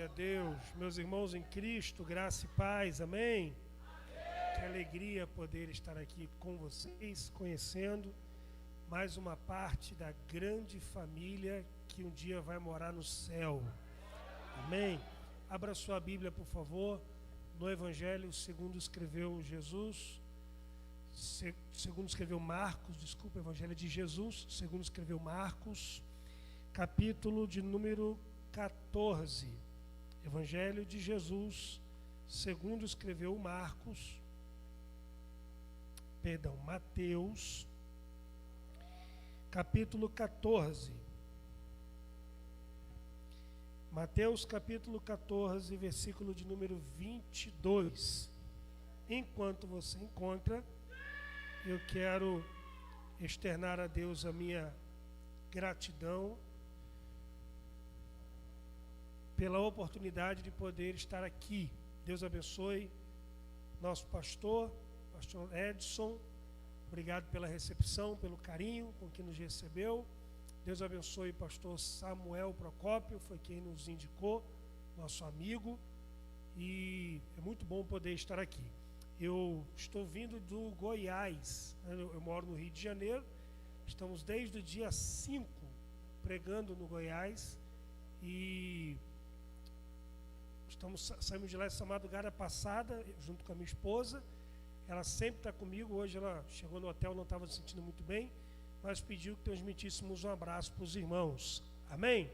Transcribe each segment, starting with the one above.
a Deus, meus irmãos em Cristo, graça e paz, amém? Que alegria poder estar aqui com vocês, conhecendo mais uma parte da grande família que um dia vai morar no céu, amém? Abra sua Bíblia, por favor, no Evangelho segundo escreveu Jesus, segundo escreveu Marcos, Evangelho de Jesus, segundo escreveu Marcos, capítulo de número 14, Evangelho de Jesus, segundo escreveu Mateus, capítulo 14. Mateus capítulo 14, versículo de número 22. Enquanto você encontra, eu quero externar a Deus a minha gratidão pela oportunidade de poder estar aqui. Deus abençoe nosso pastor Edson. Obrigado pela recepção, pelo carinho com que nos recebeu. Deus abençoe pastor Samuel Procópio, foi quem nos indicou, nosso amigo. E é muito bom poder estar aqui. Eu estou vindo do Goiás, eu moro no Rio de Janeiro. Estamos desde o dia 5 pregando no Goiás e saímos de lá essa madrugada passada, junto com a minha esposa. Ela sempre está comigo. Hoje ela chegou no hotel, não estava se sentindo muito bem, mas pediu que transmitíssemos um abraço para os irmãos. Amém?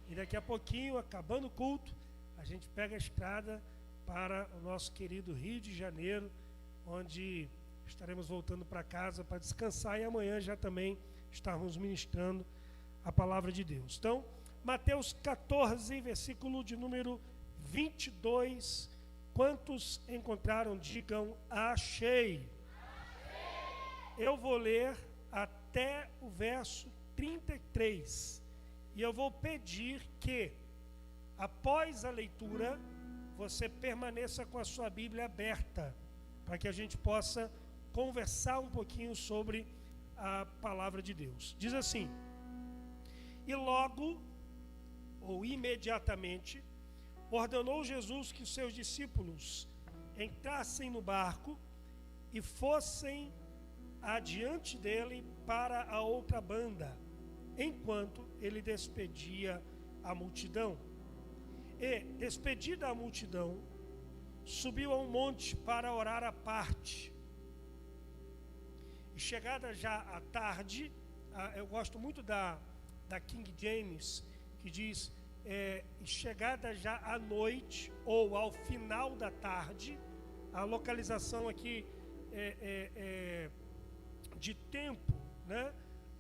E daqui a pouquinho, acabando o culto, a gente pega a estrada para o nosso querido Rio de Janeiro, onde estaremos voltando para casa para descansar e amanhã já também estarmos ministrando a palavra de Deus. Então, Mateus 14, versículo de número 22. Quantos encontraram? Digam: achei. Eu vou ler até o verso 33 e eu vou pedir que, após a leitura, você permaneça com a sua Bíblia aberta, para que a gente possa conversar um pouquinho sobre a palavra de Deus. Diz assim: e logo, ou imediatamente, ordenou Jesus que os seus discípulos entrassem no barco e fossem adiante dele para a outra banda, enquanto ele despedia a multidão. E, despedida a multidão, subiu a um monte para orar à parte. E chegada já à tarde, eu gosto muito da King James, que diz: chegada já à noite ou ao final da tarde. A localização aqui de tempo, né?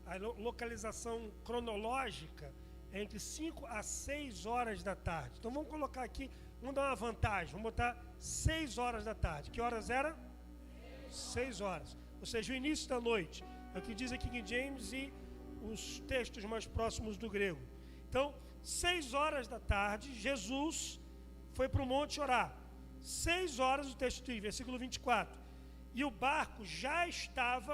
A localização cronológica é entre 5 a 6 horas da tarde. Então vamos colocar aqui, vamos dar uma vantagem, vamos botar 6 horas da tarde. Que horas era? 6 horas, ou seja, o início da noite. É o que diz aqui King James e os textos mais próximos do grego. Então, 6 horas da tarde, Jesus foi para o monte orar. 6 horas, o texto diz, versículo 24. E o barco já estava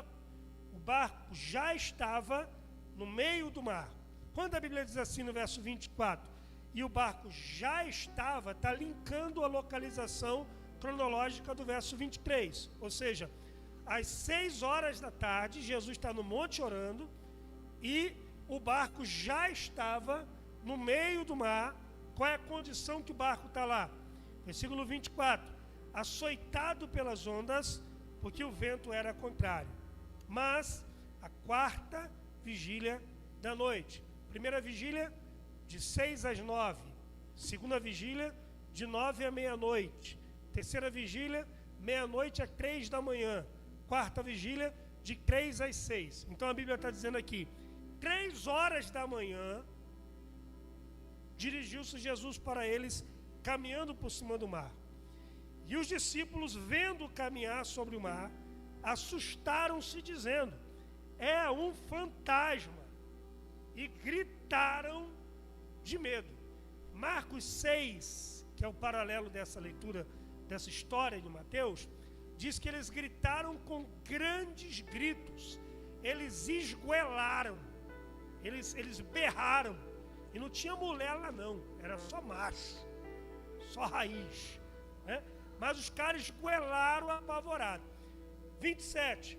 no meio do mar. Quando a Bíblia diz assim no verso 24, e o barco já estava, está linkando a localização cronológica do verso 23. Ou seja, às 6 horas da tarde, Jesus está no monte orando e o barco já estava no meio do mar. Qual é a condição que o barco está lá? Versículo 24. Açoitado pelas ondas, porque o vento era contrário. Mas a quarta vigília da noite. Primeira vigília, de 6 às 9. Segunda vigília, de 9 à meia-noite. Terceira vigília, meia-noite a 3 da manhã. Quarta vigília, de 3 às 6. Então a Bíblia está dizendo aqui, 3 horas da manhã, dirigiu-se Jesus para eles, caminhando por cima do mar. E os discípulos, vendo caminhar sobre o mar, assustaram-se, dizendo: é um fantasma, e gritaram de medo. Marcos 6, que é o paralelo dessa leitura, dessa história de Mateus, diz que eles gritaram com grandes gritos, eles esgoelaram, eles berraram, e não tinha mulher lá não, era só macho. só raiz, né? Mas os caras esgoelaram apavorado. 27.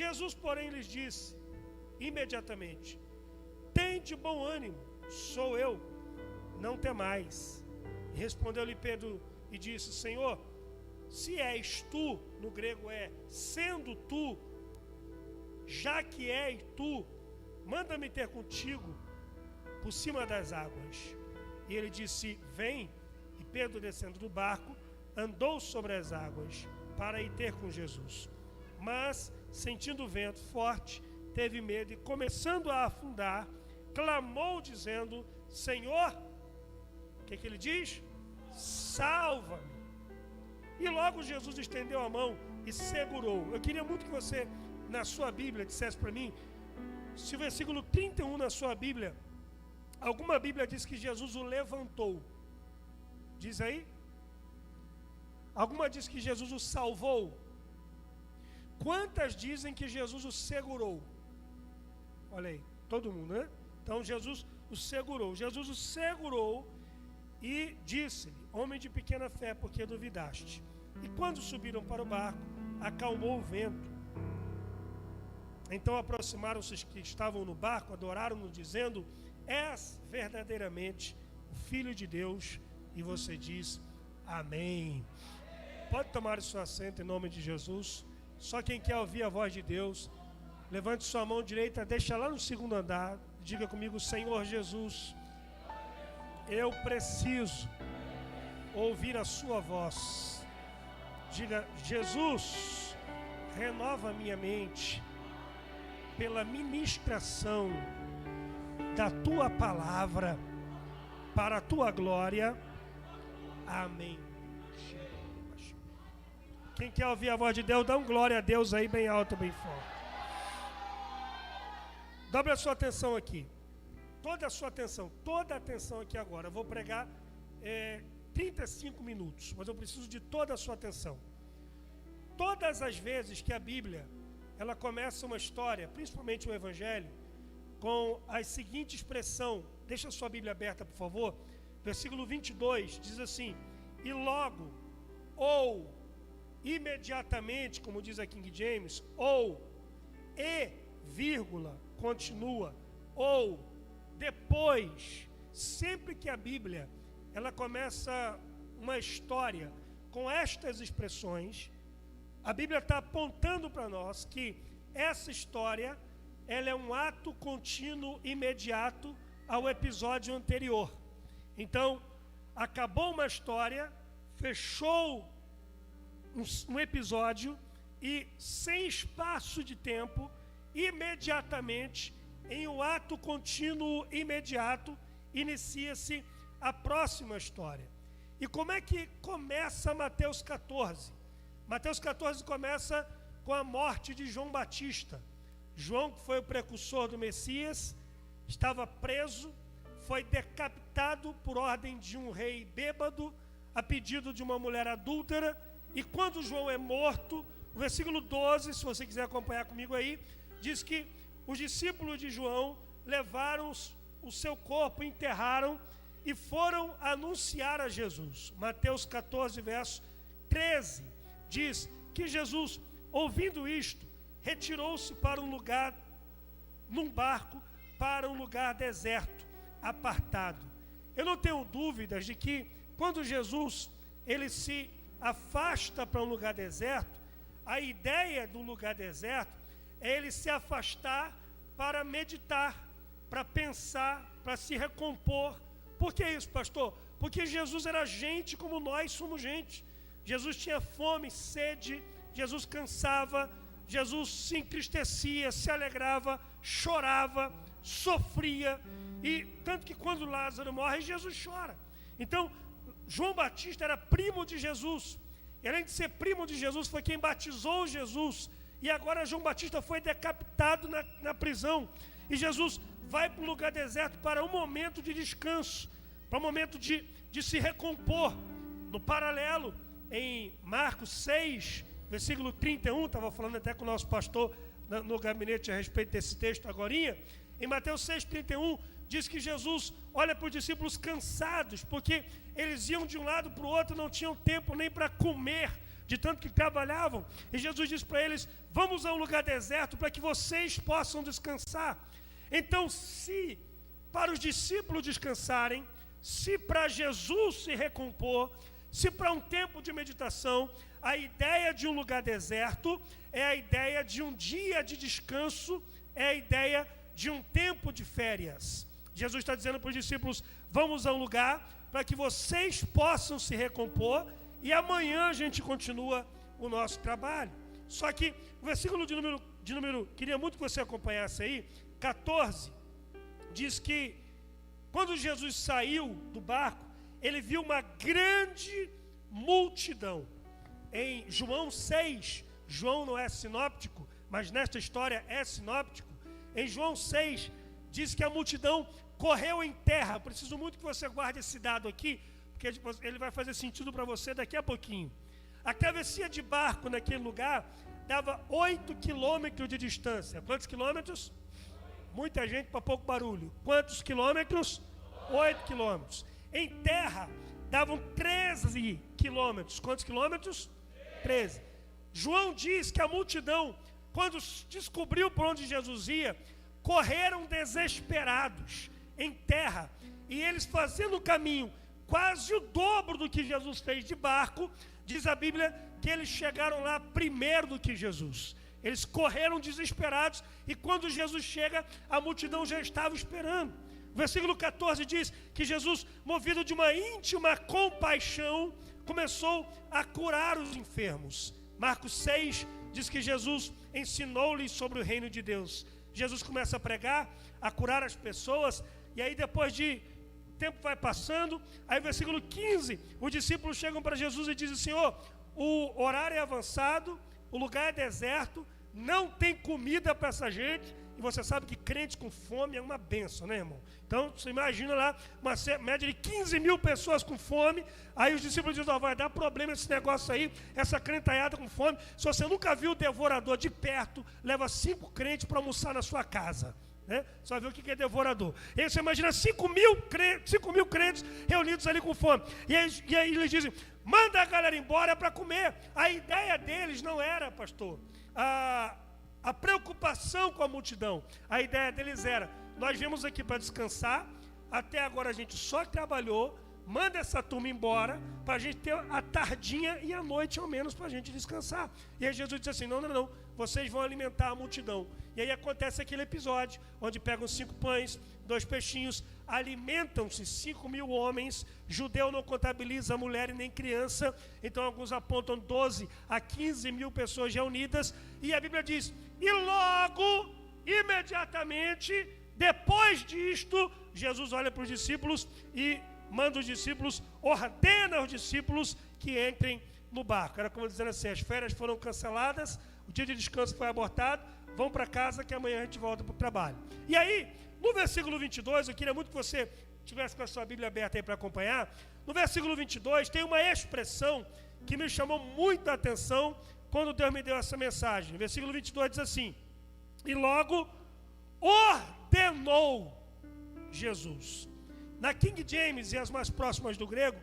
Jesus, porém, lhes disse imediatamente: tende bom ânimo, sou eu, não temais. E respondeu-lhe Pedro e disse: Senhor, se és tu, no grego é sendo tu, já que és tu, manda-me ter contigo por cima das águas. E ele disse: vem. E Pedro, descendo do barco, andou sobre as águas para ir ter com Jesus. Mas, sentindo o vento forte, teve medo e, começando a afundar, clamou dizendo: Senhor, o que ele diz? Salva-me. E logo Jesus estendeu a mão e segurou. Eu queria muito que você, na sua Bíblia, dissesse para mim, se o versículo 31 na sua Bíblia, alguma Bíblia diz que Jesus o levantou. Diz aí? Alguma diz que Jesus o salvou. Quantas dizem que Jesus o segurou? Olha aí, todo mundo, né? Então Jesus o segurou. Jesus o segurou e disse-lhe: homem de pequena fé, por que duvidaste? E quando subiram para o barco, acalmou o vento. Então aproximaram-se os que estavam no barco, adoraram-no, dizendo: és verdadeiramente o Filho de Deus. E você diz: amém. Pode tomar o seu assento em nome de Jesus. Só quem quer ouvir a voz de Deus, levante sua mão direita, deixa lá no segundo andar, diga comigo: Senhor Jesus, eu preciso ouvir a sua voz. Diga: Jesus, renova minha mente pela ministração da tua palavra, para a tua glória. Amém. Quem quer ouvir a voz de Deus, dá um glória a Deus aí bem alto, bem forte. Dobre a sua atenção aqui. Toda a sua atenção, toda a atenção aqui agora. Eu vou pregar 35 minutos, mas eu preciso de toda a sua atenção. Todas as vezes que a Bíblia, ela começa uma história, principalmente o Evangelho, com a seguinte expressão, deixa a sua Bíblia aberta, por favor. Versículo 22 diz assim: e logo, ou imediatamente, como diz a King James, ou e, vírgula, continua, ou depois. Sempre que a Bíblia ela começa uma história com estas expressões, a Bíblia está apontando para nós que essa história ela é um ato contínuo imediato ao episódio anterior. Então, acabou uma história, fechou um episódio e, sem espaço de tempo, imediatamente, em um ato contínuo imediato, inicia-se a próxima história. E como é que começa Mateus 14? Mateus 14 começa com a morte de João Batista. João, que foi o precursor do Messias, estava preso, foi decapitado por ordem de um rei bêbado, a pedido de uma mulher adúltera. E quando João é morto, o versículo 12, se você quiser acompanhar comigo aí, diz que os discípulos de João levaram o seu corpo, enterraram e foram anunciar a Jesus. Mateus 14, verso 13, diz que Jesus, ouvindo isto, retirou-se para um lugar, num barco, para um lugar deserto, apartado. Eu não tenho dúvidas de que quando Jesus ele se afasta para um lugar deserto, a ideia do lugar deserto é ele se afastar para meditar, para pensar, para se recompor. Por que isso, pastor? Porque Jesus era gente como nós somos gente. Jesus tinha fome, sede, Jesus cansava, Jesus se entristecia, se alegrava, chorava, sofria. E tanto que quando Lázaro morre, Jesus chora. Então, João Batista era primo de Jesus. E além de ser primo de Jesus, foi quem batizou Jesus. E agora João Batista foi decapitado na prisão. E Jesus vai para um lugar deserto para um momento de descanso, para um momento de se recompor. No paralelo, em Marcos 6, versículo 31, estava falando até com o nosso pastor no gabinete a respeito desse texto agorinha. Em Mateus 6, 31, diz que Jesus olha para os discípulos cansados, porque eles iam de um lado para o outro, não tinham tempo nem para comer, de tanto que trabalhavam. E Jesus diz para eles: vamos a um lugar deserto para que vocês possam descansar. Então, se para os discípulos descansarem, se para Jesus se recompor, se para um tempo de meditação, a ideia de um lugar deserto é a ideia de um dia de descanso, é a ideia de um tempo de férias. Jesus está dizendo para os discípulos: vamos a um lugar para que vocês possam se recompor e amanhã a gente continua o nosso trabalho. Só que o versículo de número, queria muito que você acompanhasse aí, 14, diz que quando Jesus saiu do barco, ele viu uma grande multidão. Em João 6, João não é sinóptico, mas nesta história é sinóptico. Em João 6, diz que a multidão correu em terra. Preciso muito que você guarde esse dado aqui, porque ele vai fazer sentido para você daqui a pouquinho. A travessia de barco naquele lugar dava 8 quilômetros de distância. Quantos quilômetros? Muita gente para pouco barulho. Quantos quilômetros? 8 quilômetros. Em terra, davam 13 quilômetros. Quantos quilômetros? 13. João diz que a multidão, quando descobriu por onde Jesus ia, correram desesperados em terra. E eles fazendo o caminho quase o dobro do que Jesus fez de barco, diz a Bíblia que eles chegaram lá primeiro do que Jesus. Eles correram desesperados e quando Jesus chega, a multidão já estava esperando. O versículo 14 diz que Jesus, movido de uma íntima compaixão, começou a curar os enfermos. Marcos 6 diz que Jesus ensinou-lhes sobre o reino de Deus. Jesus começa a pregar, a curar as pessoas, e aí depois de o tempo vai passando, aí versículo 15, os discípulos chegam para Jesus e dizem: Senhor, o horário é avançado, o lugar é deserto, não tem comida para essa gente. E você sabe que crente com fome é uma bênção, né, irmão? Então, você imagina lá, uma média de 15 mil pessoas com fome. Aí os discípulos dizem: vai dar problema esse negócio aí, essa crentalhada com fome. Se você nunca viu o devorador de perto, leva 5 crentes para almoçar na sua casa, né? Só ver o que é devorador. E aí você imagina 5 mil crentes reunidos ali com fome. E aí eles dizem: manda a galera embora para comer. A ideia deles não era, pastor, a preocupação com a multidão. A ideia deles era: nós viemos aqui para descansar, até agora a gente só trabalhou, manda essa turma embora, para a gente ter a tardinha e a noite ao menos para a gente descansar. E aí Jesus disse assim: não, vocês vão alimentar a multidão. E aí acontece aquele episódio, onde pegam 5 pães, 2 peixinhos, alimentam-se 5 mil homens. Judeu não contabiliza mulher e nem criança, então alguns apontam 12 a 15 mil pessoas reunidas. E a Bíblia diz: e logo, imediatamente, depois disto, Jesus olha para os discípulos e manda os discípulos, ordena aos discípulos que entrem no barco. Era como dizendo assim: as férias foram canceladas, o dia de descanso foi abortado, vão para casa que amanhã a gente volta para o trabalho. E aí, no versículo 22, eu queria muito que você tivesse com a sua Bíblia aberta aí para acompanhar. No versículo 22 tem uma expressão que me chamou muita atenção quando Deus me deu essa mensagem. O versículo 22 diz assim: e logo ordenou Jesus. Na King James e as mais próximas do grego,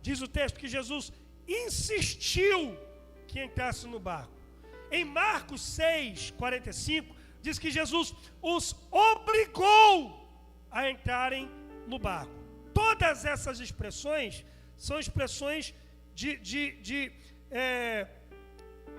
diz o texto que Jesus insistiu que entrasse no barco. Em Marcos 6, 45, diz que Jesus os obrigou a entrarem no barco. Todas essas expressões são expressões de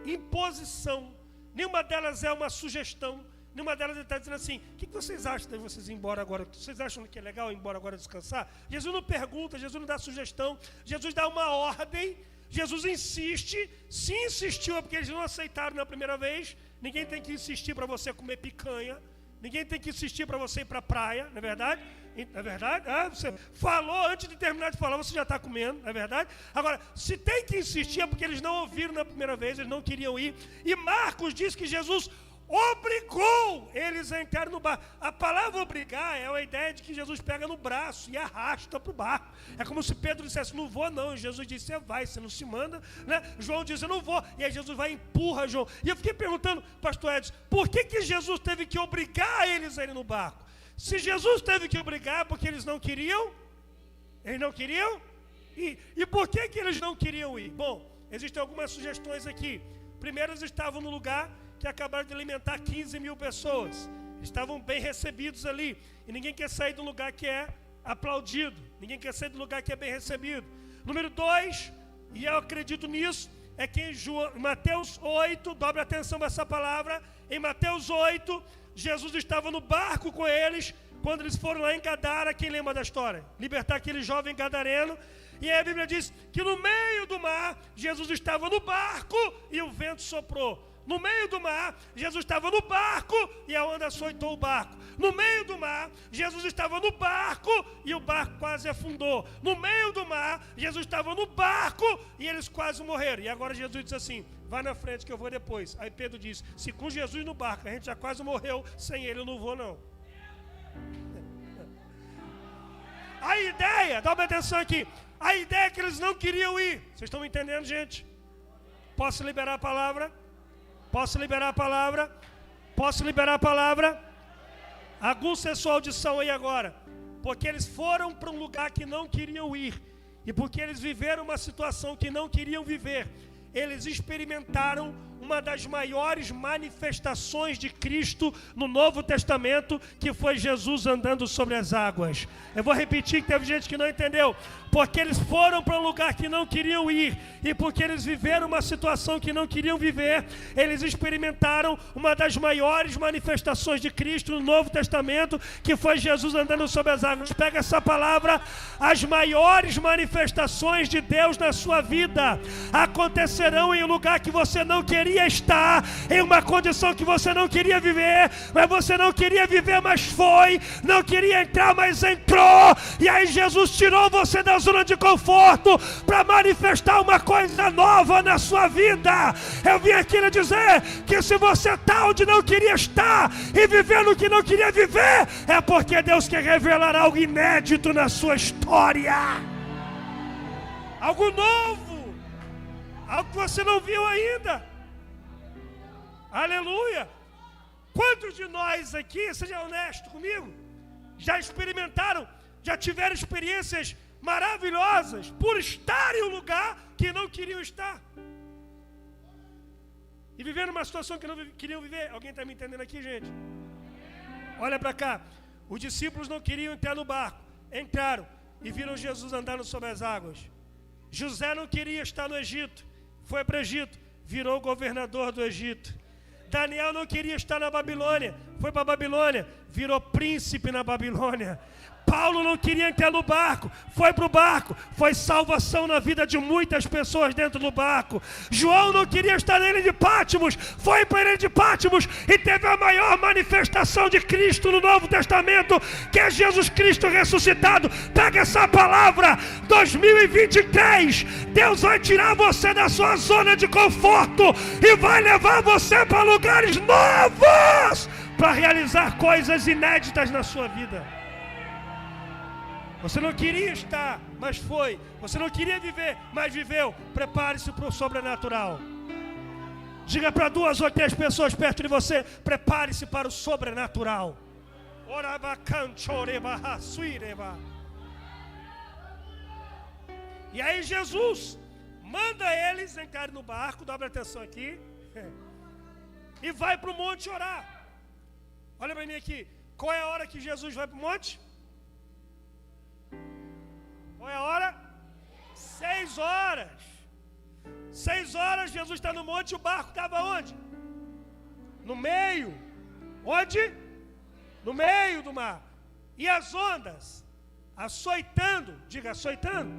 imposição. Nenhuma delas é uma sugestão. Nenhuma delas ele está dizendo assim: o que vocês acham de vocês ir embora agora? Vocês acham que é legal ir embora agora descansar? Jesus não pergunta, Jesus não dá sugestão. Jesus dá uma ordem. Jesus insiste. Se insistiu é porque eles não aceitaram na primeira vez. Ninguém tem que insistir para você comer picanha. Ninguém tem que insistir para você ir para a praia, não é verdade? Não é verdade? Você falou, antes de terminar de falar, você já está comendo, não é verdade? Agora, se tem que insistir é porque eles não ouviram na primeira vez, eles não queriam ir. E Marcos diz que Jesus obrigou eles a entrar no barco. A palavra obrigar é a ideia de que Jesus pega no braço e arrasta para o barco. É como se Pedro dissesse: não vou não. E Jesus disse: você vai, você não se manda, né? João diz: eu não vou. E aí Jesus vai e empurra João. E eu fiquei perguntando, pastor Edson, por que Jesus teve que obrigar eles a ir no barco? Se Jesus teve que brigar porque eles não queriam ir. E por que eles não queriam ir? Bom, existem algumas sugestões aqui. Primeiro, eles estavam no lugar que acabaram de alimentar 15 mil pessoas. Estavam bem recebidos ali. E ninguém quer sair do lugar que é aplaudido. Ninguém quer sair do lugar que é bem recebido. Número 2, e eu acredito nisso, é que em Mateus 8, dobre atenção a essa palavra, em Mateus 8, Jesus estava no barco com eles, quando eles foram lá em Gadara. Quem lembra da história? Libertar aquele jovem gadareno. E aí a Bíblia diz que no meio do mar, Jesus estava no barco e o vento soprou. No meio do mar, Jesus estava no barco e a onda açoitou o barco. No meio do mar, Jesus estava no barco e o barco quase afundou. No meio do mar, Jesus estava no barco e eles quase morreram. E agora Jesus diz assim: vai na frente que eu vou depois. Aí Pedro diz: se com Jesus no barco a gente já quase morreu, sem ele eu não vou não. A ideia, dá uma atenção aqui, a ideia é que eles não queriam ir. Vocês estão me entendendo, gente? Posso liberar a palavra? Posso liberar a palavra? Posso liberar a palavra? Aguça a sua audição aí agora. Porque eles foram para um lugar que não queriam ir. E porque eles viveram uma situação que não queriam viver, eles experimentaram uma das maiores manifestações de Cristo no Novo Testamento, que foi Jesus andando sobre as águas. Eu vou repetir, que teve gente que não entendeu. Porque eles foram para um lugar que não queriam ir, e porque eles viveram uma situação que não queriam viver, eles experimentaram uma das maiores manifestações de Cristo no Novo Testamento, que foi Jesus andando sobre as águas. Pega essa palavra: as maiores manifestações de Deus na sua vida acontecerão em um lugar que você não queria estar, em uma condição que você não queria viver, mas você não queria viver, mas foi, não queria entrar, mas entrou, e aí Jesus tirou você da zona de conforto para manifestar uma coisa nova na sua vida. Eu vim aqui lhe dizer que se você está onde não queria estar e vivendo o que não queria viver, é porque Deus quer revelar algo inédito na sua história, algo novo, algo que você não viu ainda. Aleluia! Quantos de nós aqui, seja honesto comigo, já experimentaram, já tiveram experiências maravilhosas por estar em um lugar que não queriam estar e viver numa situação que não queriam viver? Alguém está me entendendo aqui, gente? Olha para cá. Os discípulos não queriam entrar no barco, entraram e viram Jesus andando sobre as águas. José não queria estar no Egito, foi para o Egito, virou governador do Egito. Daniel não queria estar na Babilônia, foi para a Babilônia, virou príncipe na Babilônia. Paulo não queria entrar no barco, foi para o barco, foi salvação na vida de muitas pessoas dentro do barco. João não queria estar na ilha de Patmos, foi para a ilha de Patmos e teve a maior manifestação de Cristo no Novo Testamento, que é Jesus Cristo ressuscitado. Pega essa palavra: 2023, Deus vai tirar você da sua zona de conforto e vai levar você para lugares novos, para realizar coisas inéditas na sua vida. Você não queria estar, mas foi. Você não queria viver, mas viveu. Prepare-se para o sobrenatural. Diga para 2 ou 3 pessoas perto de você: prepare-se para o sobrenatural. E aí Jesus manda eles entrarem no barco, dobra atenção aqui, e vai para o monte orar. Olha para mim aqui. Qual é a hora que Jesus vai para o monte? Qual é a hora? 6 horas. 6 horas Jesus está no monte, o barco estava onde? No meio. Onde? No meio do mar. E as ondas açoitando, diga açoitando.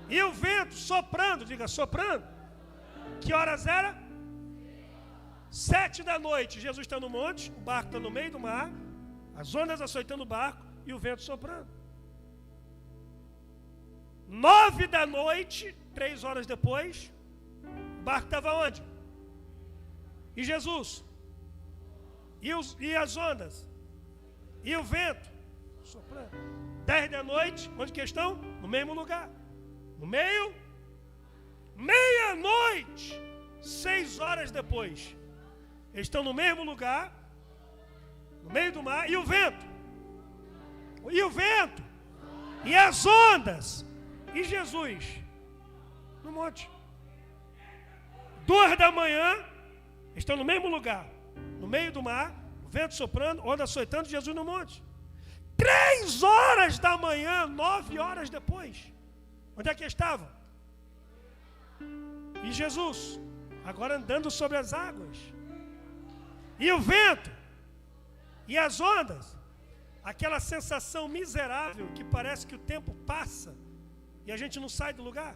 E o vento soprando, diga soprando. Que horas era? 7 da noite. Jesus está no monte, o barco está no meio do mar, as ondas açoitando o barco e o vento soprando. 9 da noite, 3 horas depois, o barco estava onde? E Jesus? E as ondas? E o vento? Soprando. 10 da noite, onde que estão? No mesmo lugar. No meio? Meia-noite, 6 horas depois. Eles estão no mesmo lugar, no meio do mar, e o vento? E o vento. E as ondas. E Jesus no monte. 2 da manhã, estão no mesmo lugar, no meio do mar, o vento soprando, onda açoitando, Jesus no monte. 3 horas da manhã, 9 horas depois, onde é que estavam? E Jesus, agora andando sobre as águas. E o vento, e as ondas, aquela sensação miserável que parece que o tempo passa e a gente não sai do lugar.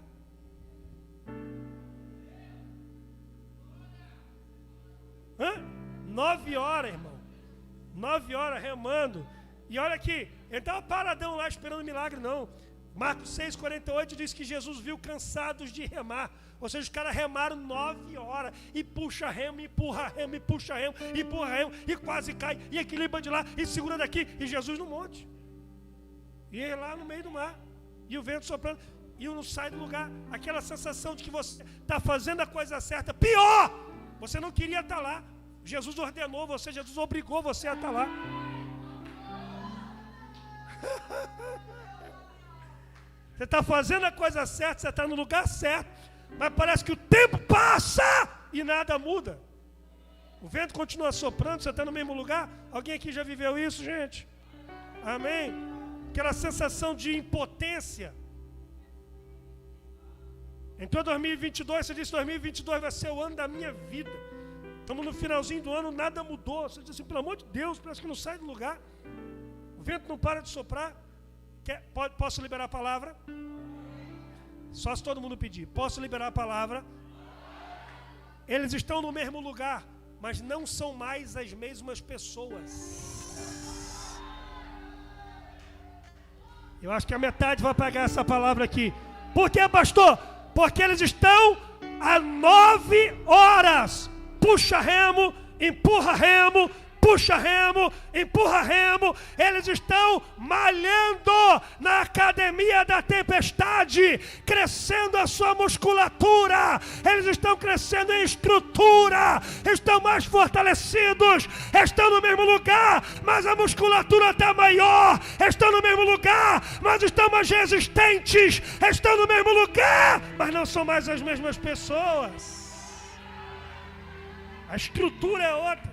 Hã? 9 horas, irmão. 9 horas remando. E olha aqui, ele estava paradão lá esperando milagre, não. Marcos 6,48 diz que Jesus viu cansados de remar. Ou seja, os caras remaram 9 horas. E puxa remo, empurra remo, e puxa remo, empurra remo, e quase cai, e equilibra de lá, e segura daqui. E Jesus no monte. E ele lá no meio do mar. E o vento soprando. E não sai do lugar. Aquela sensação de que você está fazendo a coisa certa. Pior! Você não queria estar lá. Jesus ordenou você, Jesus obrigou você a estar lá. Você está fazendo a coisa certa, você está no lugar certo, mas parece que o tempo passa e nada muda. O vento continua soprando, você está no mesmo lugar. Alguém aqui já viveu isso, gente? Amém? Aquela sensação de impotência. Entrou 2022, você disse 2022 vai ser o ano da minha vida. Estamos no finalzinho do ano, nada mudou. Você diz assim, pelo amor de Deus, parece que não sai do lugar. O vento não para de soprar. Posso liberar a palavra? Só se todo mundo pedir. Posso liberar a palavra? Eles estão no mesmo lugar, mas não são mais as mesmas pessoas. Eu acho que a metade vai pegar essa palavra aqui. Por quê, pastor? Porque eles estão a 9 horas. Puxa remo, empurra remo, puxa remo, empurra remo. Eles estão malhando na academia da tempestade, crescendo a sua musculatura. Eles estão crescendo em estrutura, estão mais fortalecidos, estão no mesmo lugar, mas a musculatura está maior. Estão no mesmo lugar, mas estão mais resistentes. Estão no mesmo lugar, mas não são mais as mesmas pessoas. A estrutura é outra.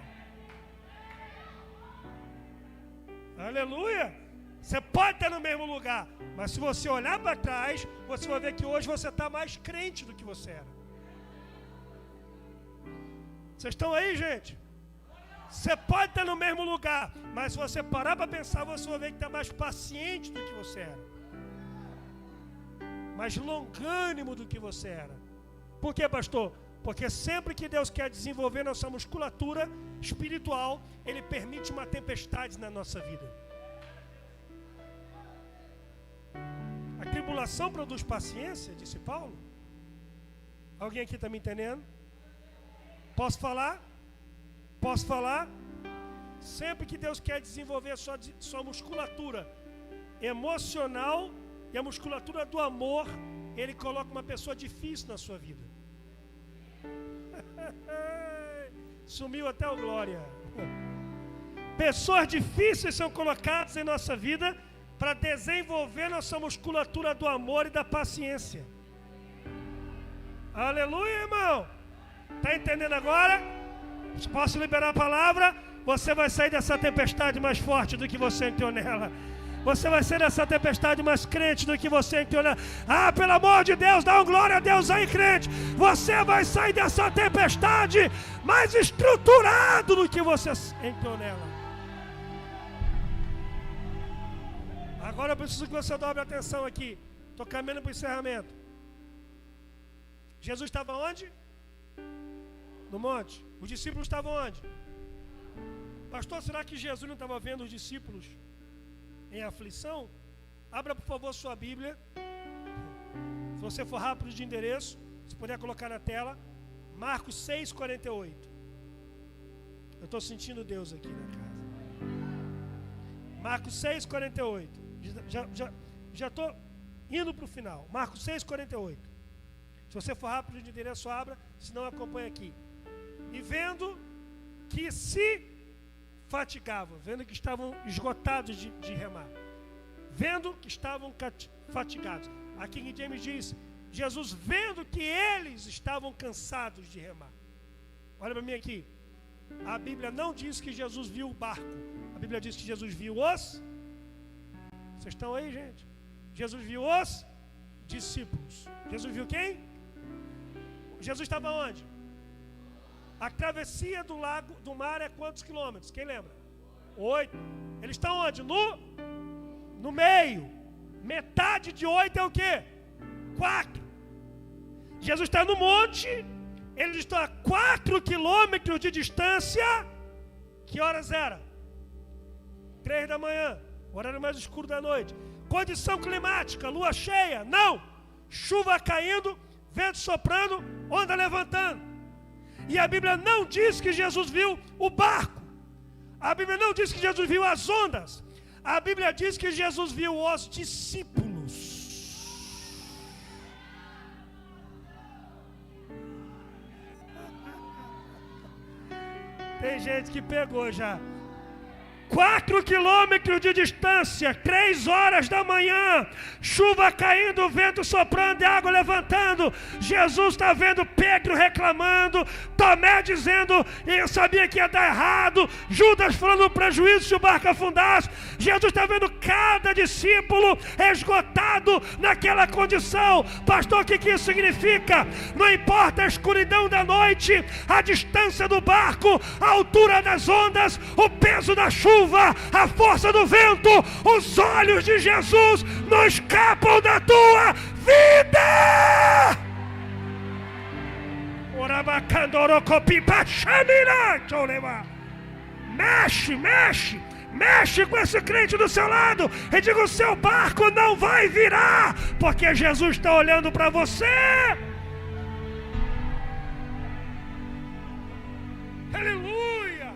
Aleluia. Você pode estar no mesmo lugar, mas se você olhar para trás, você vai ver que hoje você está mais crente do que você era. Vocês estão aí, gente? Você pode estar no mesmo lugar, mas se você parar para pensar, você vai ver que está mais paciente do que você era. Mais longânimo do que você era. Por quê, pastor? Porque sempre que Deus quer desenvolver nossa musculatura espiritual, Ele permite uma tempestade na nossa vida. A tribulação produz paciência, disse Paulo. Alguém aqui está me entendendo? Posso falar? Posso falar? Sempre que Deus quer desenvolver a sua musculatura emocional e a musculatura do amor, Ele coloca uma pessoa difícil na sua vida. Sumiu até o glória. Pessoas difíceis são colocadas em nossa vida para desenvolver nossa musculatura do amor e da paciência. Aleluia, irmão. Está entendendo agora? Posso liberar a palavra? Você vai sair dessa tempestade mais forte do que você entrou nela. Você vai ser dessa tempestade mais crente do que você entrou nela. Ah, pelo amor de Deus, dá uma glória a Deus aí, crente. Você vai sair dessa tempestade mais estruturado do que você entrou nela. Agora eu preciso que você dobre a atenção aqui. Estou caminhando para o encerramento. Jesus estava onde? No monte. Os discípulos estavam onde? Pastor, será que Jesus não estava vendo os discípulos em aflição? Abra, por favor, sua Bíblia. Se você for rápido de endereço, se puder colocar na tela. Marcos 6,48. Eu estou sentindo Deus aqui na casa. Marcos 6,48. Já estou indo para o final. Marcos 6,48. Se você for rápido de endereço, abra. Senão acompanha aqui. E vendo que se fatigavam, vendo que estavam esgotados de remar. vendo que estavam fatigados. Aqui em James diz, Jesus vendo que eles estavam cansados de remar. Olha para mim aqui. A Bíblia não diz que Jesus viu o barco. A Bíblia diz que Jesus viu os... Vocês estão aí, gente? Jesus viu os discípulos. Jesus viu quem? Jesus estava onde? A travessia do lago, do mar é quantos quilômetros? Quem lembra? 8. Eles estão onde? No meio. Metade de 8 é o quê? 4. Jesus está no monte. Eles estão a 4 quilômetros de distância. Que horas era? 3 da manhã. Horário mais escuro da noite. Condição climática, lua cheia? Não. Chuva caindo, vento soprando, onda levantando. E a Bíblia não diz que Jesus viu o barco. A Bíblia não diz que Jesus viu as ondas. A Bíblia diz que Jesus viu os discípulos. Tem gente que pegou já. 4 quilômetros de distância, 3 horas da manhã, chuva caindo, vento soprando e água levantando. Jesus está vendo Pedro reclamando, Tomé dizendo, eu sabia que ia dar errado, Judas falando prejuízo se o barco afundasse. Jesus está vendo cada discípulo esgotado naquela condição. Pastor, o que isso significa? Não importa a escuridão da noite, a distância do barco, a altura das ondas, o peso da chuva, a força do vento, os olhos de Jesus não escapam da tua vida. Mexe com esse crente do seu lado e diga: o seu barco não vai virar, porque Jesus está olhando para você. Aleluia,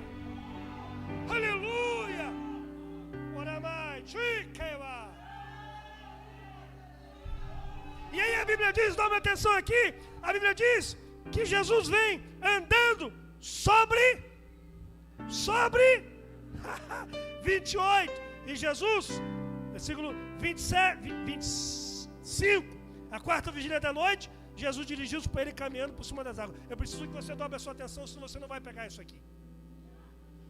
aleluia. E aí a Bíblia diz, dá uma atenção aqui, a Bíblia diz que Jesus vem andando sobre 28. E Jesus, versículo 27, 25, a quarta vigília da noite, Jesus dirigiu-se para ele caminhando por cima das águas. Eu preciso que você dobre a sua atenção, senão você não vai pegar isso aqui.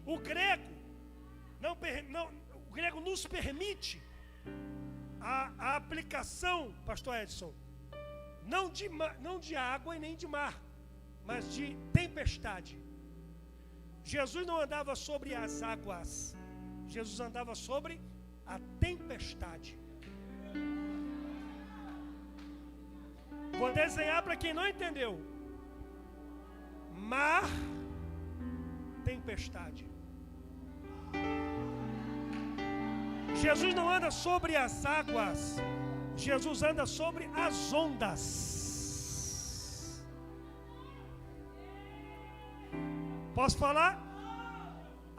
O grego o grego nos permite a aplicação, pastor Edson, não de água e nem de mar, mas de tempestade. Jesus não andava sobre as águas, Jesus andava sobre a tempestade. Vou desenhar para quem não entendeu. Mar, tempestade. Jesus não anda sobre as águas, Jesus anda sobre as ondas. Posso falar?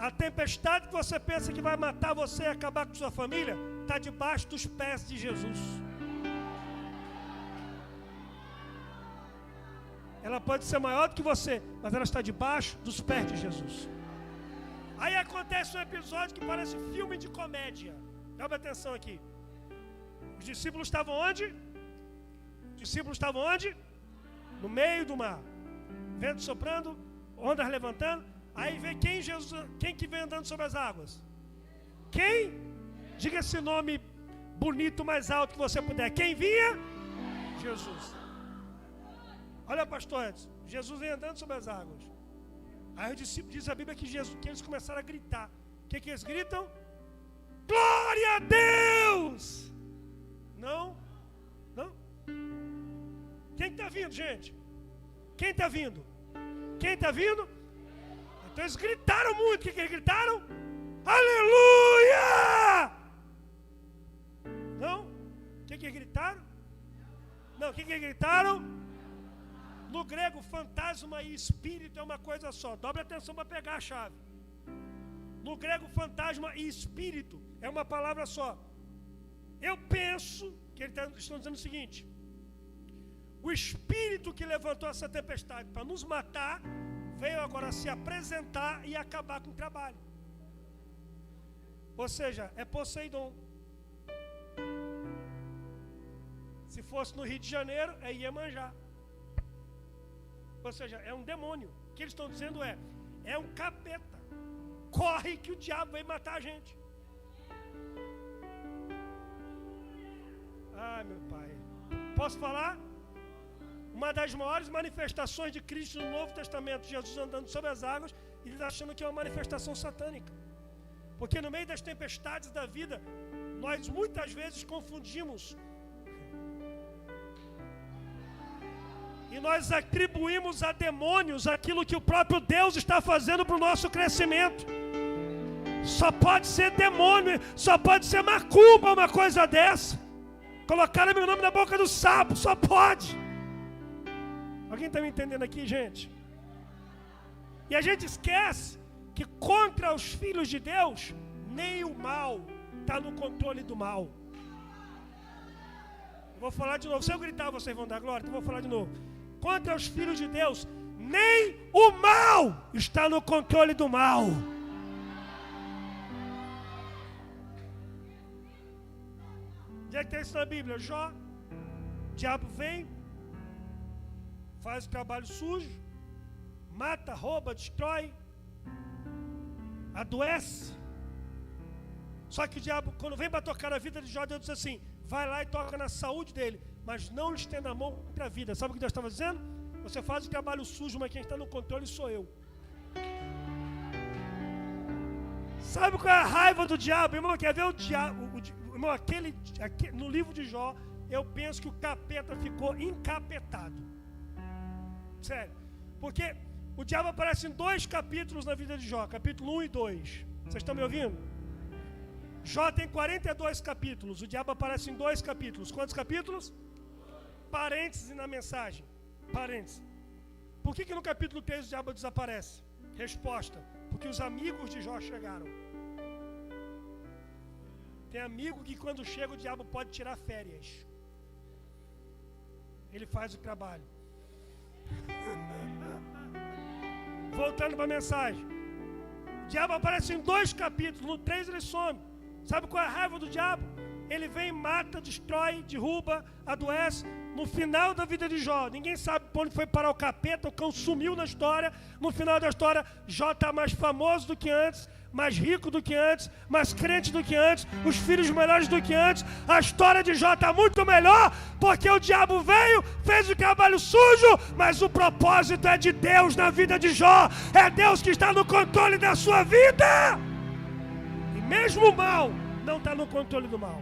A tempestade que você pensa que vai matar você e acabar com sua família, está debaixo dos pés de Jesus. Ela pode ser maior do que você, mas ela está debaixo dos pés de Jesus. Aí acontece um episódio que parece filme de comédia. Dá uma atenção aqui. Os discípulos estavam onde? Os discípulos estavam onde? No meio do mar. Vento soprando, ondas levantando. Aí vem quem que vem andando sobre as águas? Quem? Diga esse nome bonito mais alto que você puder. Quem vinha? Jesus. Olha, pastor Edson, Jesus vem andando sobre as águas. Aí os discípulos, diz a Bíblia que eles começaram a gritar. O que eles gritam? Glória a Deus! Não? Quem está vindo, gente? Quem está vindo? Quem está vindo? Então eles gritaram muito. O que eles gritaram? Aleluia! Não? O que eles gritaram? Não, o que eles gritaram? No grego, fantasma e espírito é uma coisa só. Dobre atenção para pegar a chave. No grego, fantasma e espírito é uma palavra só. Eu penso que eles estão dizendo o seguinte: o espírito que levantou essa tempestade para nos matar, veio agora se apresentar e acabar com o trabalho. Ou seja, é Poseidon. Se fosse no Rio de Janeiro, é Iemanjá. Ou seja, é um demônio. O que eles estão dizendo é um capeta. Corre que o diabo vai matar a gente. Ai, meu pai. Posso falar? Uma das maiores manifestações de Cristo no Novo Testamento, Jesus andando sobre as águas, e ele achando que é uma manifestação satânica. Porque no meio das tempestades da vida, nós muitas vezes confundimos. E nós atribuímos a demônios aquilo que o próprio Deus está fazendo para o nosso crescimento. Só pode ser demônio, só pode ser macumba uma coisa dessa. Colocaram meu nome na boca do sapo, só pode. Alguém está me entendendo aqui, gente? E a gente esquece que contra os filhos de Deus, nem o mal está no controle do mal. Eu vou falar de novo. Se eu gritar, vocês vão dar glória, então eu vou falar de novo. Contra os filhos de Deus, nem o mal está no controle do mal. Onde é que tem isso na Bíblia? Jó, o diabo vem, faz o trabalho sujo, mata, rouba, destrói, adoece. Só que o diabo, quando vem para tocar a vida de Jó, Deus diz assim: vai lá e toca na saúde dele, mas não lhe estenda a mão contra a vida. Sabe o que Deus estava dizendo? Você faz o trabalho sujo, mas quem está no controle sou eu. Sabe qual é a raiva do diabo? Irmão, quer ver o diabo? Irmão, no livro de Jó, eu penso que o capeta ficou encapetado. Sério. Porque o diabo aparece em 2 capítulos na vida de Jó, capítulo 1 e 2. Vocês estão me ouvindo? Jó tem 42 capítulos, o diabo aparece em 2 capítulos. Quantos capítulos? Parênteses na mensagem. Parênteses. Por que no capítulo 3 o diabo desaparece? Resposta: porque os amigos de Jó chegaram. Tem amigo que quando chega o diabo pode tirar férias. Ele faz o trabalho. Voltando para a mensagem. O diabo aparece em 2 capítulos, no 3 ele some. Sabe qual é a raiva do diabo? Ele vem, mata, destrói, derruba, adoece. No final da vida de Jó, ninguém sabe para onde foi parar o capeta, o cão sumiu na história. No final da história, Jó está mais famoso do que antes, mais rico do que antes, mais crente do que antes, os filhos melhores do que antes. A história de Jó está muito melhor, porque o diabo veio, fez o trabalho sujo, mas o propósito é de Deus na vida de Jó. É Deus que está no controle da sua vida. E mesmo o mal não está no controle do mal.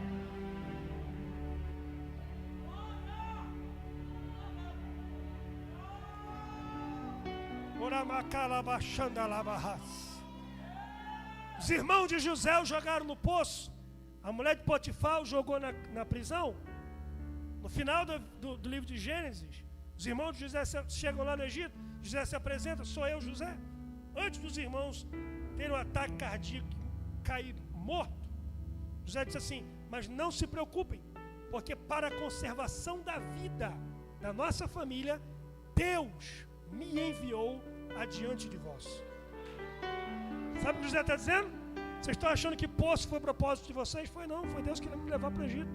Os irmãos de José o jogaram no poço. A mulher de Potifar o jogou na prisão. No final do livro de Gênesis, os irmãos de José chegam lá no Egito. José se apresenta: sou eu, José. Antes dos irmãos terem um ataque cardíaco, cair morto, José disse assim: mas não se preocupem, porque para a conservação da vida da nossa família, Deus me enviou adiante de vós. Sabe o que José está dizendo? Vocês estão achando que poço foi propósito de vocês? Foi não, foi Deus querendo me levar para o Egito.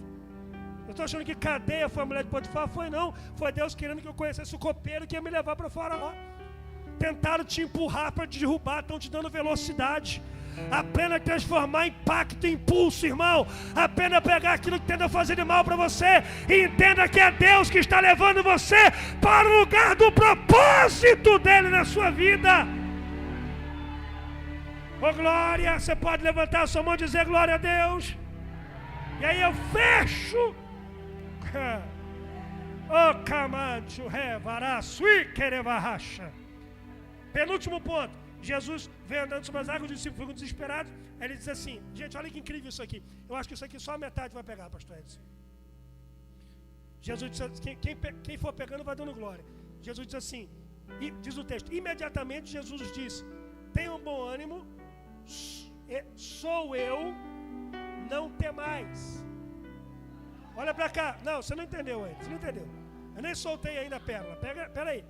Eu estou achando que cadeia foi a mulher de Potifar? Foi não, foi Deus querendo que eu conhecesse o copeiro que ia me levar para fora lá. Tentaram te empurrar para te derrubar, estão te dando velocidade. Aprenda a transformar impacto em impulso, irmão. Aprenda a pegar aquilo que tenta fazer de mal para você e entenda que é Deus que está levando você para o lugar do propósito dele na sua vida. Ô glória, você pode levantar a sua mão e dizer glória a Deus. E aí eu fecho. Ô camancho, revarasui querevarracha. Penúltimo ponto. Jesus veio andando sobre as águas, os discípulos ficam desesperados. Aí ele diz assim: gente, olha que incrível isso aqui. Eu acho que isso aqui só a metade vai pegar, pastor Edson. Jesus disse: quem for pegando vai dando glória. Jesus diz assim, e diz o texto: imediatamente Jesus disse: tenham bom ânimo, sou eu, não temais. Olha para cá. Não, você não entendeu ainda. Você não entendeu. Eu nem soltei ainda a pérola. Pera aí.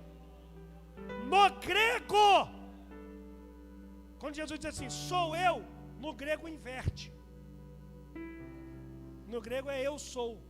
No grego, quando Jesus diz assim, sou eu, no grego inverte. No grego é eu sou.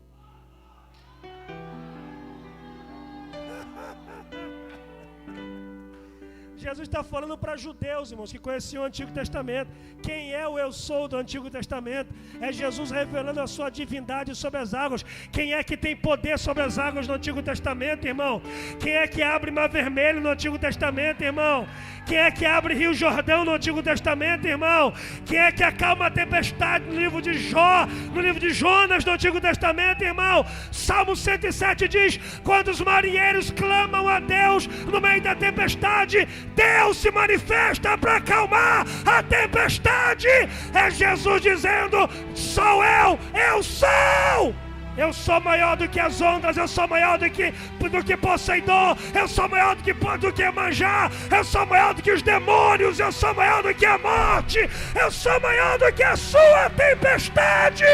Jesus está falando para judeus, irmãos, que conheciam o Antigo Testamento. Quem é o eu sou do Antigo Testamento? É Jesus revelando a sua divindade sobre as águas. Quem é que tem poder sobre as águas no Antigo Testamento, irmão? Quem é que abre Mar Vermelho no Antigo Testamento, irmão? Quem é que abre Rio Jordão no Antigo Testamento, irmão? Quem é que acalma a tempestade no livro de Jó, no livro de Jonas no Antigo Testamento, irmão? Salmo 107 diz: quando os marinheiros clamam a Deus no meio da tempestade, Deus se manifesta para acalmar a tempestade. É Jesus dizendo: sou eu sou! Eu sou maior do que as ondas, eu sou maior do que Poseidon, eu sou maior do que Manjá, eu sou maior do que os demônios, eu sou maior do que a morte, eu sou maior do que a sua tempestade.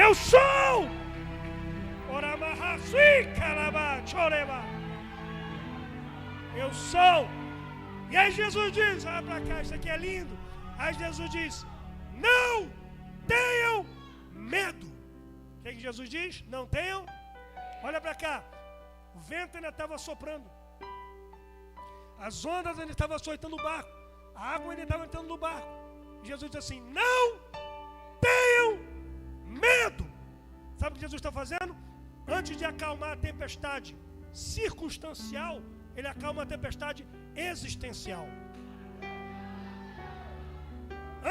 Eu sou! Eu sou! E aí Jesus diz, olha para cá, isso aqui é lindo. Aí Jesus diz: não tenham medo. O que Jesus diz? Não tenham. Olha para cá. O vento ainda estava soprando. As ondas ainda estavam açoitando o barco. A água ainda estava entrando no barco. Jesus diz assim: não tenham medo. Sabe o que Jesus está fazendo? Antes de acalmar a tempestade circunstancial, Ele acalma a tempestade existencial.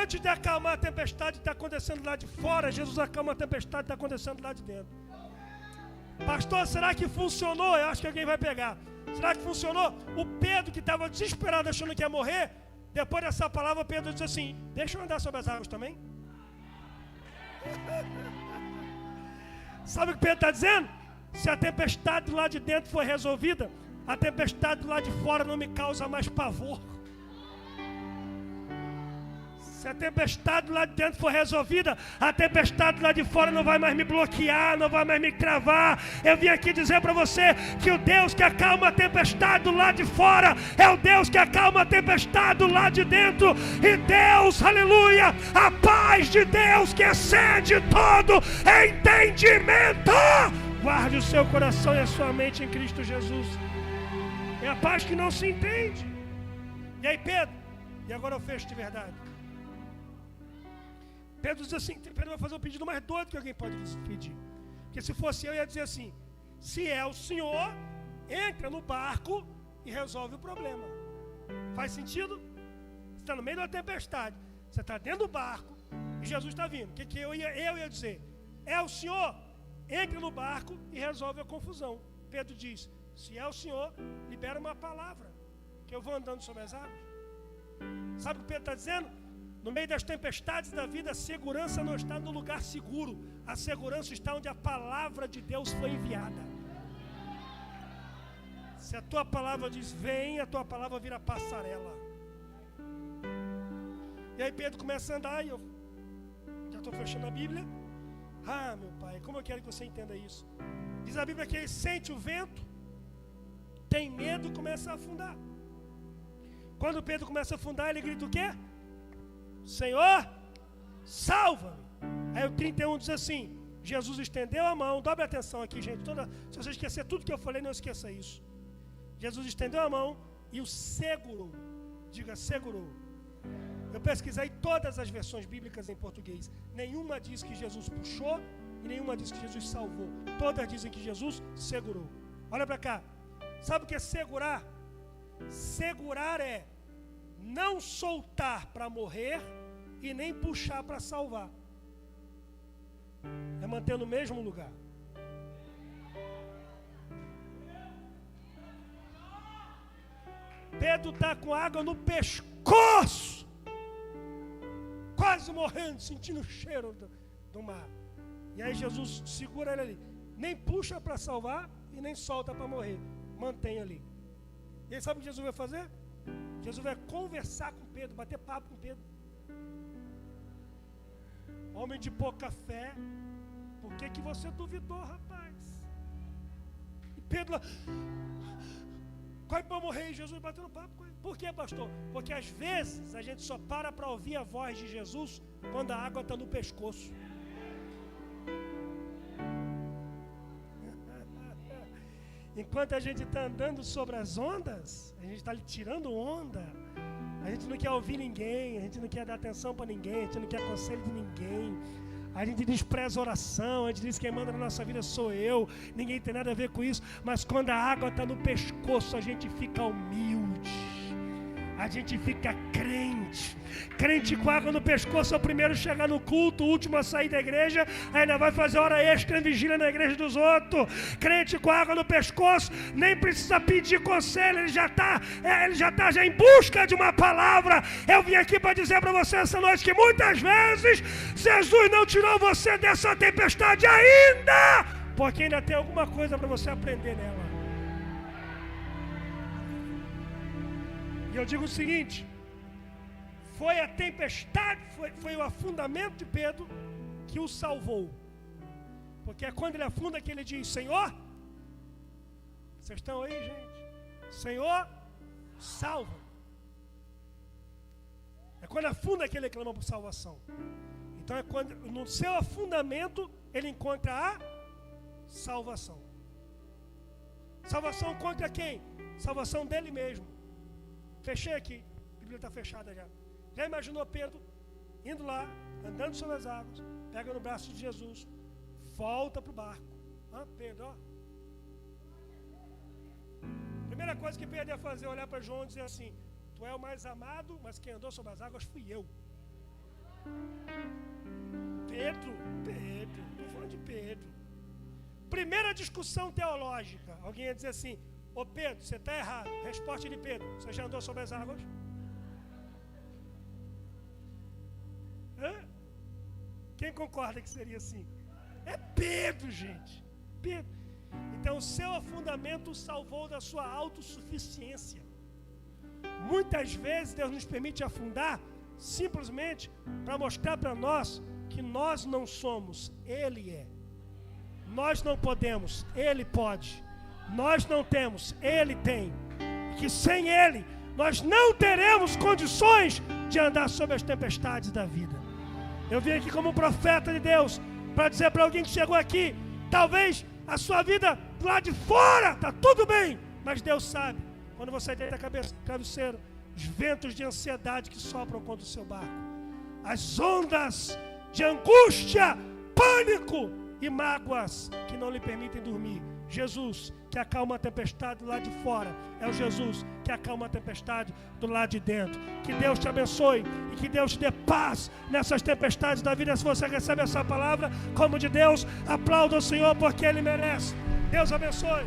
Antes de acalmar a tempestade que está acontecendo lá de fora, Jesus acalma a tempestade que está acontecendo lá de dentro. Pastor, será que funcionou? Eu acho que alguém vai pegar. Será que funcionou? O Pedro, que estava desesperado achando que ia morrer, depois dessa palavra, Pedro diz assim: deixa eu andar sobre as águas também. Sabe o que Pedro está dizendo? Se a tempestade do lado de dentro for resolvida, a tempestade do lado de fora não me causa mais pavor. Se a tempestade do lado de dentro for resolvida, a tempestade do lado de fora não vai mais me bloquear, não vai mais me travar. Eu vim aqui dizer para você que o Deus que acalma a tempestade do lado de fora é o Deus que acalma a tempestade do lado de dentro. E Deus, aleluia, a paz de Deus que excede todo entendimento, guarde o seu coração e a sua mente em Cristo Jesus. É a paz que não se entende. E aí Pedro, e agora eu fecho de verdade. Pedro diz assim, Pedro vai fazer um pedido mais doido que alguém pode pedir. Porque se fosse eu ia dizer assim: se é o Senhor, entra no barco e resolve o problema. Faz sentido? Você está no meio de uma tempestade, você está dentro do barco e Jesus está vindo. O que eu ia dizer? É o Senhor, entra no barco e resolve a confusão. Pedro diz: se é o Senhor, libera uma palavra, que eu vou andando sobre as águas. Sabe o que Pedro está dizendo? No meio das tempestades da vida, a segurança não está no lugar seguro. A segurança está onde a palavra de Deus foi enviada. Se a tua palavra diz vem, a tua palavra vira passarela. E aí Pedro começa a andar e eu já estou fechando a Bíblia. Ah, meu pai, como eu quero que você entenda isso. Diz a Bíblia que ele sente o vento, tem medo e começa a afundar. Quando Pedro começa a afundar, ele grita o quê? Senhor, salva-me. Aí o 31 diz assim: Jesus estendeu a mão. Dobre atenção aqui, gente. Se você esquecer tudo que eu falei, não esqueça isso. Jesus estendeu a mão e o segurou. Diga, segurou. Eu pesquisei todas as versões bíblicas em português. Nenhuma diz que Jesus puxou e nenhuma diz que Jesus salvou. Todas dizem que Jesus segurou. Olha para cá. Sabe o que é segurar? Segurar é não soltar para morrer e nem puxar para salvar. É manter no mesmo lugar. Pedro está com água no pescoço, quase morrendo, sentindo o cheiro do mar. E aí Jesus segura ele ali. Nem puxa para salvar e nem solta para morrer. Mantém ali. E aí sabe o que Jesus vai fazer? Jesus vai conversar com Pedro, bater papo com Pedro. Homem de pouca fé, por que você duvidou, rapaz? E Pedro lá, corre para morrer. E Jesus batendo papo com ele. Por quê, pastor? Porque às vezes a gente só para ouvir a voz de Jesus quando a água está no pescoço. Enquanto a gente está andando sobre as ondas, a gente está tirando onda. A gente não quer ouvir ninguém, a gente não quer dar atenção para ninguém, a gente não quer conselho de ninguém. A gente despreza a oração, a gente diz que quem manda na nossa vida sou eu, ninguém tem nada a ver com isso. Mas quando a água está no pescoço, a gente fica humilde, a gente fica crente. Crente com água no pescoço é o primeiro a chegar no culto, o último a sair da igreja, ainda vai fazer hora extra em vigília na igreja dos outros. Crente com água no pescoço nem precisa pedir conselho, ele já está em busca de uma palavra. Eu vim aqui para dizer para você essa noite que muitas vezes Jesus não tirou você dessa tempestade ainda, porque ainda tem alguma coisa para você aprender nela. E eu digo o seguinte: foi a tempestade, foi o afundamento de Pedro que o salvou. Porque é quando ele afunda que ele diz: Senhor, vocês estão aí, gente? Senhor, salva. É quando afunda que ele clama por salvação. Então é quando no seu afundamento ele encontra a salvação. Salvação contra quem? Salvação dele mesmo. Fechei aqui, a Bíblia está fechada já. Já imaginou Pedro indo lá, andando sobre as águas, pega no braço de Jesus, volta para o barco. Pedro, ó. Primeira coisa que Pedro ia fazer é olhar para João e dizer assim: tu é o mais amado, mas quem andou sobre as águas fui eu. Pedro, estou falando de Pedro. Primeira discussão teológica, alguém ia dizer assim: ô Pedro, você está errado. Resposta de Pedro: você já andou sobre as águas? Quem concorda que seria assim? É Pedro, gente. Pedro. Então o seu afundamento salvou da sua autossuficiência. Muitas vezes Deus nos permite afundar simplesmente para mostrar para nós que nós não somos, Ele é. Nós não podemos, Ele pode. Nós não temos, Ele tem. Que sem Ele nós não teremos condições de andar sobre as tempestades da vida. Eu vim aqui como profeta de Deus para dizer para alguém que chegou aqui: talvez a sua vida do lado de fora está tudo bem, mas Deus sabe, quando você deita a cabeça no travesseiro, os ventos de ansiedade que sopram contra o seu barco, as ondas de angústia, pânico e mágoas que não lhe permitem dormir. Jesus, que acalma a tempestade do lado de fora, é o Jesus que acalma a tempestade do lado de dentro. Que Deus te abençoe e que Deus te dê paz nessas tempestades da vida. Se você recebe essa palavra como de Deus, aplauda o Senhor porque Ele merece. Deus abençoe.